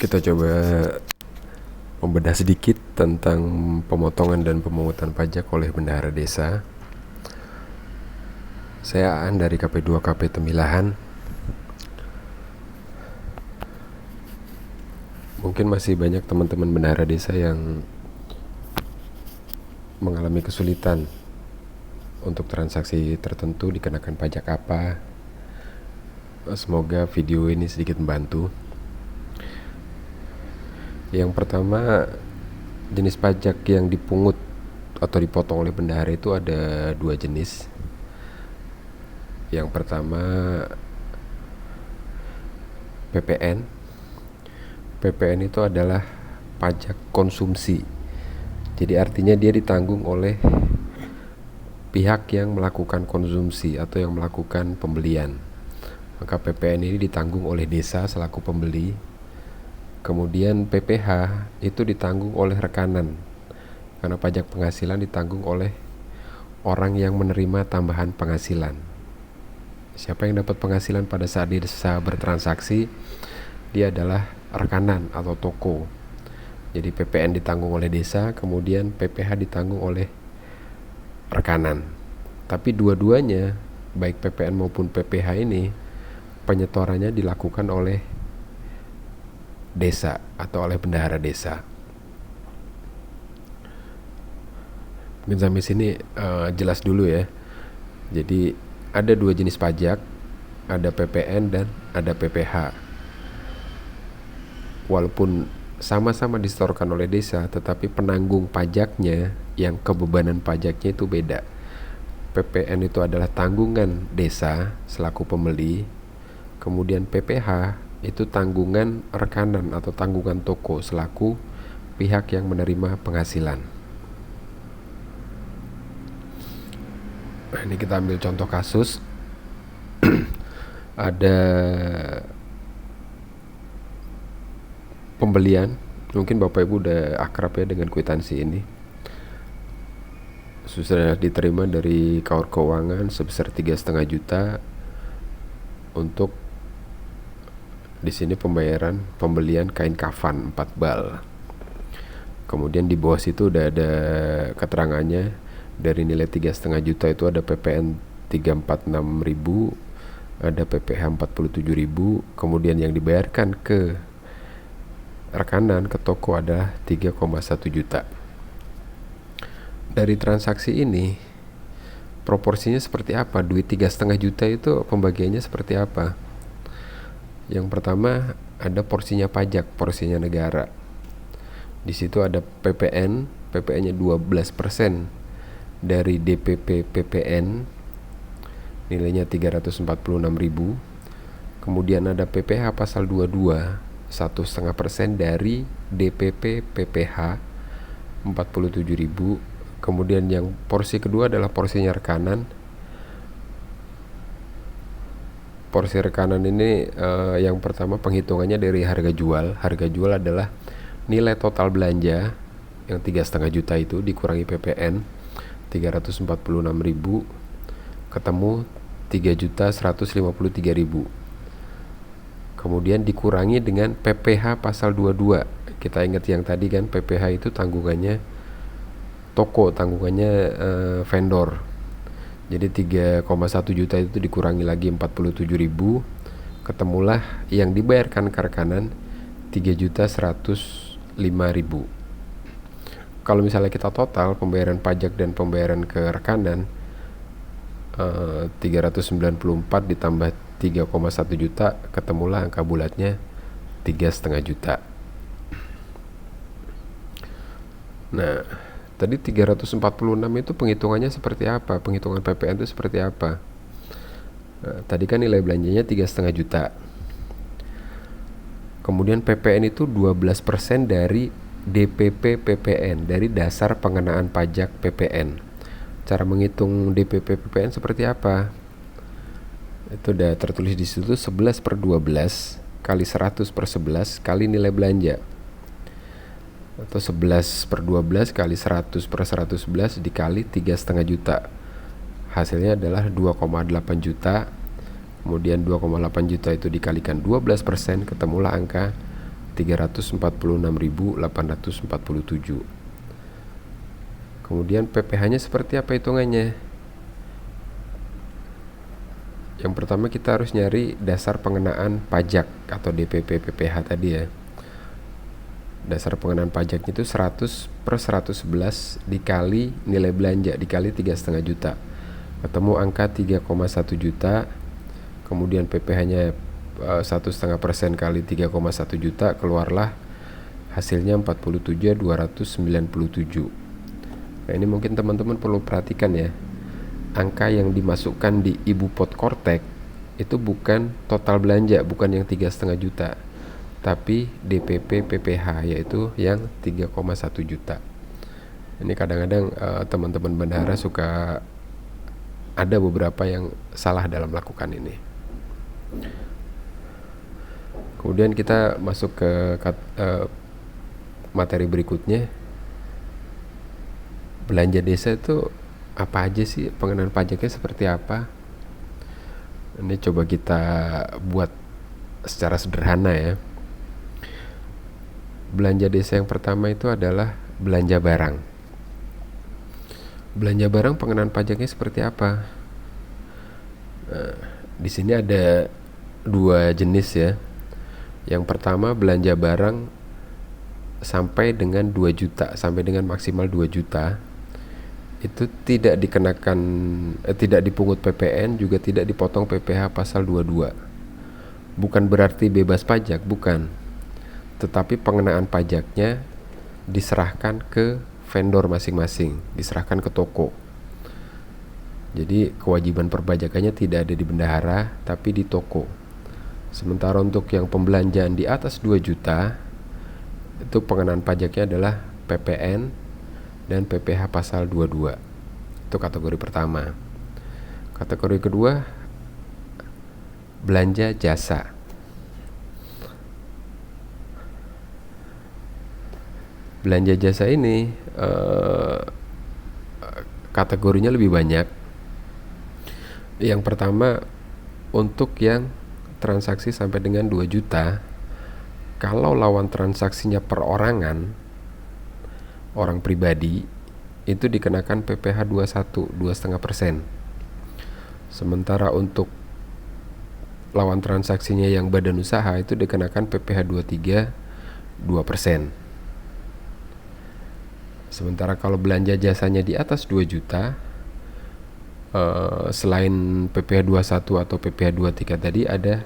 Kita coba membedah sedikit tentang pemotongan dan pemungutan pajak oleh bendahara desa. Saya Aan dari KP2 KP Temilahan. Mungkin masih banyak teman-teman bendahara desa yang mengalami kesulitan untuk transaksi tertentu dikenakan pajak apa. Semoga video ini sedikit membantu. Yang pertama, jenis pajak yang dipungut atau dipotong oleh bendahara itu ada dua jenis. Yang pertama PPN. PPN itu adalah pajak konsumsi. Jadi artinya dia ditanggung oleh pihak yang melakukan konsumsi atau yang melakukan pembelian. Maka PPN ini ditanggung oleh desa selaku pembeli. Kemudian PPH itu ditanggung oleh rekanan, karena pajak penghasilan ditanggung oleh orang yang menerima tambahan penghasilan. Siapa yang dapat penghasilan pada saat desa bertransaksi? Dia adalah rekanan atau toko. Jadi PPN ditanggung oleh desa, kemudian PPH ditanggung oleh rekanan. Tapi dua-duanya, baik PPN maupun PPH ini, penyetorannya dilakukan oleh desa atau oleh bendahara desa. Mungkin sampai sini jelas dulu ya. Jadi ada dua jenis pajak, ada PPN dan ada PPH. Walaupun sama-sama disetorkan oleh desa, tetapi penanggung pajaknya, yang kebebanan pajaknya itu beda. PPN itu adalah tanggungan desa selaku pembeli, kemudian PPH itu tanggungan rekanan atau tanggungan toko selaku pihak yang menerima penghasilan. Ini kita ambil contoh kasus. Ada pembelian, mungkin Bapak Ibu udah akrab ya dengan kwitansi ini. Sudah diterima dari Kaur Keuangan sebesar 3,5 juta untuk di sini pembelian kain kafan 4 bal. Kemudian di bawah situ udah ada keterangannya, dari nilai 3,5 juta itu ada PPN 346.000, ada PPH 47.000, kemudian yang dibayarkan ke rekanan ke toko adalah 3,1 juta. Dari transaksi ini proporsinya seperti apa? Duit 3,5 juta itu pembagiannya seperti apa? Yang pertama ada porsinya pajak, porsinya negara. Di situ ada PPN, PPN-nya 12% dari DPP PPN, nilainya 346.000. Kemudian ada PPH pasal 22, 1,5% dari DPP PPH 47.000. Kemudian yang porsi kedua adalah porsinya rekanan. Porsi rekanan ini yang pertama penghitungannya dari harga jual. Harga jual adalah nilai total belanja yang 3,5 juta itu dikurangi PPN 346.000, ketemu 3.153.000. Kemudian dikurangi dengan PPH pasal 22. Kita ingat yang tadi kan, PPH itu tanggungannya toko, tanggungannya vendor. Jadi 3,1 juta itu dikurangi lagi 47.000, ketemulah yang dibayarkan ke rekanan 3.105.000. Kalau misalnya kita total pembayaran pajak dan pembayaran ke rekanan 394 ditambah 3,1 juta, ketemulah angka bulatnya 3,5 juta. Nah, tadi 346 itu penghitungannya seperti apa? Penghitungan PPN itu seperti apa? Nah, tadi kan nilai belanjanya 3,5 juta. Kemudian PPN itu 12% dari DPP PPN, dari dasar pengenaan pajak PPN. Cara menghitung DPP PPN seperti apa? Itu udah tertulis di situ, 11/12 kali 100/11 kali nilai belanja, atau 11/12 kali 100/111 dikali 3,5 juta. Hasilnya adalah 2,8 juta. Kemudian 2,8 juta itu dikalikan 12%, ketemulah angka 346.847. Kemudian PPh-nya seperti apa hitungannya? Yang pertama kita harus nyari dasar pengenaan pajak atau DPP PPh tadi ya. Dasar pengenaan pajaknya itu 100 per 111 dikali nilai belanja dikali 3,5 juta. Ketemu angka 3,1 juta. Kemudian PPh-nya 1,5% kali 3,1 juta, keluarlah hasilnya 47.297. Nah, ini mungkin teman-teman perlu perhatikan ya. Angka yang dimasukkan di Ibu Pot Kortek itu bukan total belanja, bukan yang 3,5 juta, tapi DPP PPh, yaitu yang 3,1 juta. Ini kadang-kadang teman-teman bendahara suka ada beberapa yang salah dalam melakukan ini. Kemudian kita masuk ke materi berikutnya. Belanja desa itu apa aja sih, pengenaan pajaknya seperti apa? Ini coba kita buat secara sederhana ya. Belanja desa yang pertama itu adalah belanja barang. Belanja barang pengenaan pajaknya seperti apa? Nah, di sini ada dua jenis ya. Yang pertama belanja barang sampai dengan 2 juta, sampai dengan maksimal 2 juta. Itu tidak dikenakan, tidak dipungut PPN, juga tidak dipotong PPh pasal 22. Bukan berarti bebas pajak, bukan. Tetapi pengenaan pajaknya diserahkan ke vendor masing-masing, diserahkan ke toko. Jadi kewajiban perpajakannya tidak ada di bendahara, tapi di toko. Sementara untuk yang pembelanjaan di atas 2 juta, itu pengenaan pajaknya adalah PPN dan PPh pasal 22. Itu kategori pertama. Kategori kedua, belanja jasa. Belanja jasa ini kategorinya lebih banyak. Yang pertama, untuk yang transaksi sampai dengan 2 juta, kalau lawan transaksinya perorangan, orang pribadi, itu dikenakan PPh 21, 2,5%. Sementara untuk lawan transaksinya yang badan usaha itu dikenakan PPh 23, 2%. Sementara kalau belanja jasanya di atas 2 juta, selain PPh 21 atau PPh 23 tadi, ada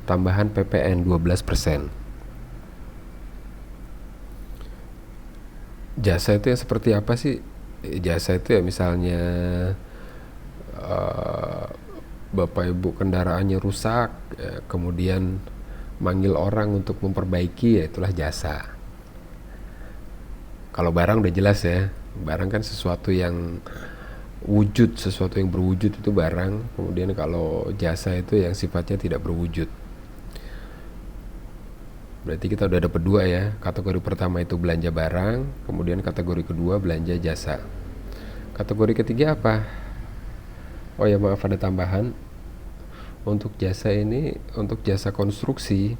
tambahan PPN 12%. Jasa itu yang seperti apa sih? Jasa itu ya misalnya Bapak Ibu kendaraannya rusak, ya, kemudian manggil orang untuk memperbaiki, ya itulah jasa. Kalau barang udah jelas ya, barang kan sesuatu yang wujud, sesuatu yang berwujud itu barang. Kemudian kalau jasa itu yang sifatnya tidak berwujud. Berarti kita udah dapat dua ya. Kategori pertama itu belanja barang, kemudian kategori kedua belanja jasa. Kategori ketiga apa? Oh ya, maaf, ada tambahan. Untuk jasa ini, untuk jasa konstruksi,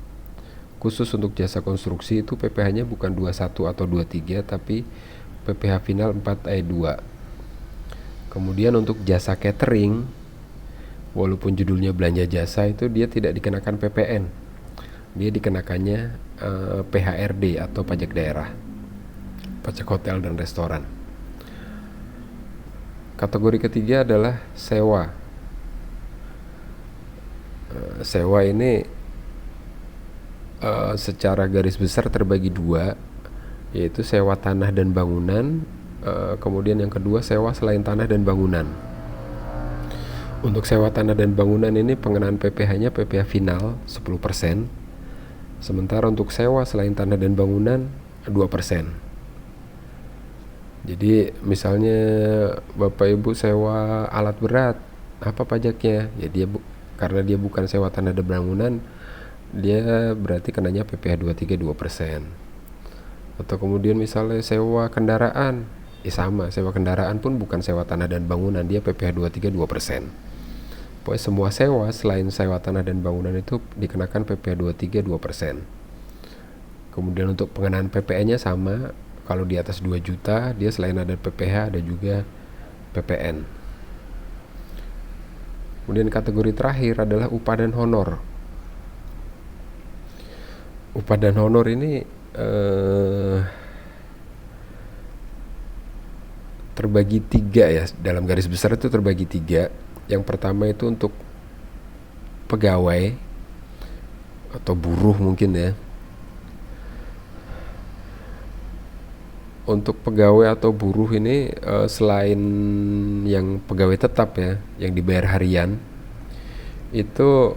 khusus untuk jasa konstruksi itu PPh-nya bukan 21 atau 23, tapi PPh final 4 ayat 2. Kemudian untuk jasa catering, walaupun judulnya belanja jasa, itu dia tidak dikenakan PPN. Dia dikenakannya PHRD atau pajak daerah, pajak hotel dan restoran. Kategori ketiga adalah sewa. Sewa ini secara garis besar terbagi dua, yaitu sewa tanah dan bangunan, kemudian yang kedua sewa selain tanah dan bangunan. Untuk sewa tanah dan bangunan ini pengenaan PPh-nya PPh final 10%. Sementara untuk sewa selain tanah dan bangunan 2%. Jadi misalnya Bapak Ibu sewa alat berat, apa pajaknya? Ya karena dia bukan sewa tanah dan bangunan, dia berarti kenanya PPh 23, 2%. Atau kemudian misalnya sewa kendaraan, sama, sewa kendaraan pun bukan sewa tanah dan bangunan, dia PPh 23, 2%. Pokoknya semua sewa selain sewa tanah dan bangunan itu dikenakan PPh 23, 2%. Kemudian untuk pengenaan PPN-nya sama, kalau di atas 2 juta dia selain ada PPh ada juga PPN. Kemudian kategori terakhir adalah upah dan honor. Upah dan honor ini terbagi 3 ya, dalam garis besar itu terbagi 3. Yang pertama itu untuk pegawai atau buruh mungkin ya. Untuk pegawai atau buruh ini selain yang pegawai tetap ya, yang dibayar harian, itu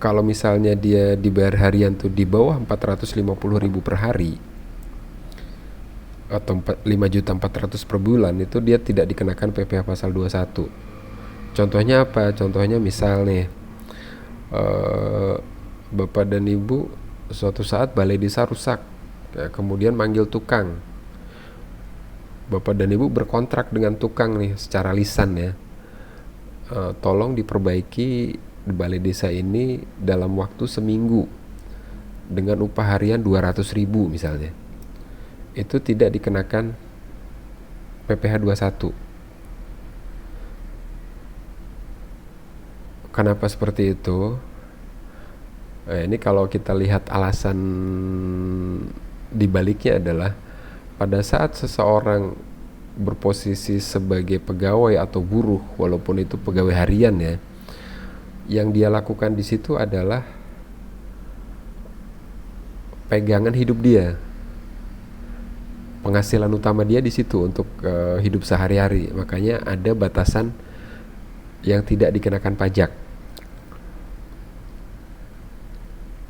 kalau misalnya dia dibayar harian tuh di bawah 450.000 per hari atau 5.400.000 per bulan, itu dia tidak dikenakan PPh pasal 21. Contohnya apa? Contohnya misal nih, Bapak dan Ibu suatu saat balai desa rusak, ya, kemudian manggil tukang. Bapak dan Ibu berkontrak dengan tukang nih secara lisan ya, tolong diperbaiki balai desa ini dalam waktu seminggu dengan upah harian 200.000 misalnya. Itu tidak dikenakan PPh 21. Kenapa seperti itu? Ini kalau kita lihat alasan dibaliknya adalah pada saat seseorang berposisi sebagai pegawai atau buruh, walaupun itu pegawai harian ya, yang dia lakukan di situ adalah pegangan hidup dia, penghasilan utama dia di situ untuk hidup sehari-hari. Makanya ada batasan yang tidak dikenakan pajak.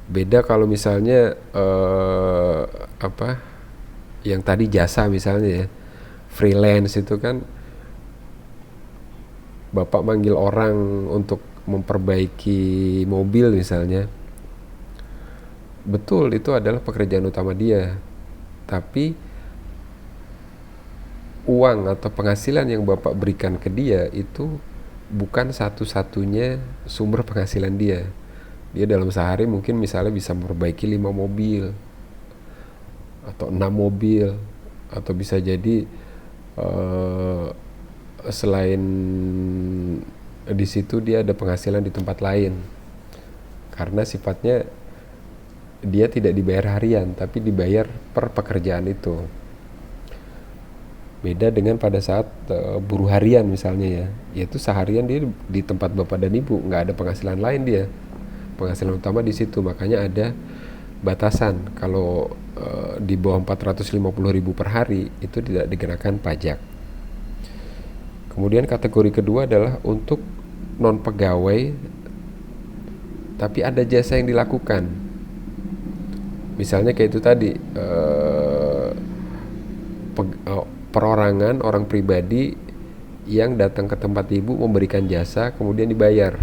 Beda kalau misalnya yang tadi jasa misalnya ya, freelance itu kan Bapak manggil orang untuk memperbaiki mobil misalnya, betul itu adalah pekerjaan utama dia, tapi uang atau penghasilan yang Bapak berikan ke dia itu bukan satu-satunya sumber penghasilan dia. Dia dalam sehari mungkin misalnya bisa memperbaiki 5 mobil atau 6 mobil, atau bisa jadi selain di situ dia ada penghasilan di tempat lain, karena sifatnya dia tidak dibayar harian tapi dibayar per pekerjaan itu. Beda dengan pada saat buruh harian misalnya ya, yaitu seharian dia di tempat Bapak dan Ibu, nggak ada penghasilan lain dia, penghasilan utama di situ. Makanya ada batasan, kalau di bawah 450.000 per hari itu tidak dikenakan pajak. Kemudian kategori kedua adalah untuk non pegawai tapi ada jasa yang dilakukan. Misalnya kayak itu tadi, perorangan, orang pribadi yang datang ke tempat ibu memberikan jasa kemudian dibayar.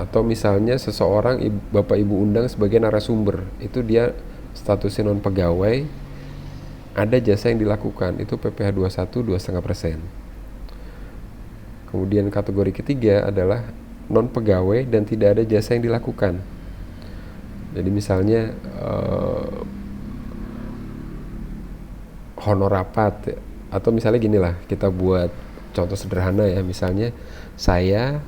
Atau misalnya seseorang Bapak Ibu undang sebagai narasumber, itu dia statusnya non pegawai, ada jasa yang dilakukan, itu PPh 21 2,5%. Kemudian kategori ketiga adalah non pegawai dan tidak ada jasa yang dilakukan. Jadi misalnya honor rapat, atau misalnya ginilah, kita buat contoh sederhana ya, misalnya saya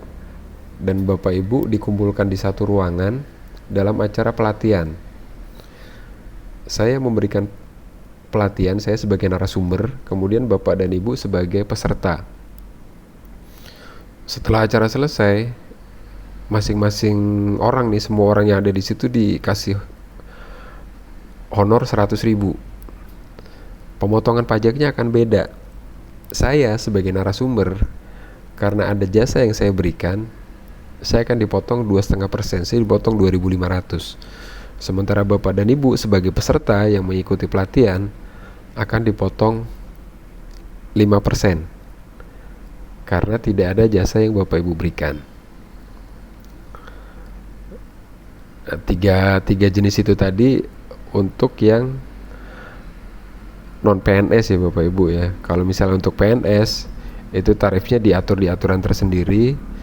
dan Bapak Ibu dikumpulkan di satu ruangan dalam acara pelatihan. Saya memberikan pelatihan, saya sebagai narasumber, kemudian Bapak dan Ibu sebagai peserta. Setelah acara selesai, masing-masing orang nih, semua orang yang ada di situ dikasih honor 100.000. Pemotongan pajaknya akan beda. Saya sebagai narasumber, karena ada jasa yang saya berikan, saya akan dipotong 2,5%, saya dipotong 2.500. Sementara Bapak dan Ibu sebagai peserta yang mengikuti pelatihan akan dipotong 5%, karena tidak ada jasa yang Bapak Ibu berikan. Tiga jenis itu tadi untuk yang non PNS ya Bapak Ibu ya. Kalau misalnya untuk PNS itu tarifnya diatur di aturan tersendiri.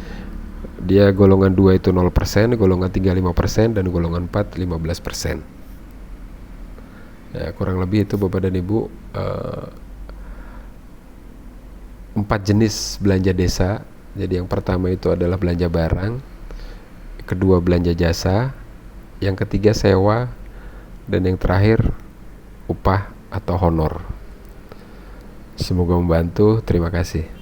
Dia golongan 2 itu 0%, golongan 3 5%, dan golongan 4 15%. Ya, kurang lebih itu Bapak dan Ibu 4 jenis belanja desa. Jadi yang pertama itu adalah belanja barang, kedua belanja jasa, yang ketiga sewa, dan yang terakhir upah atau honor. Semoga membantu. Terima kasih.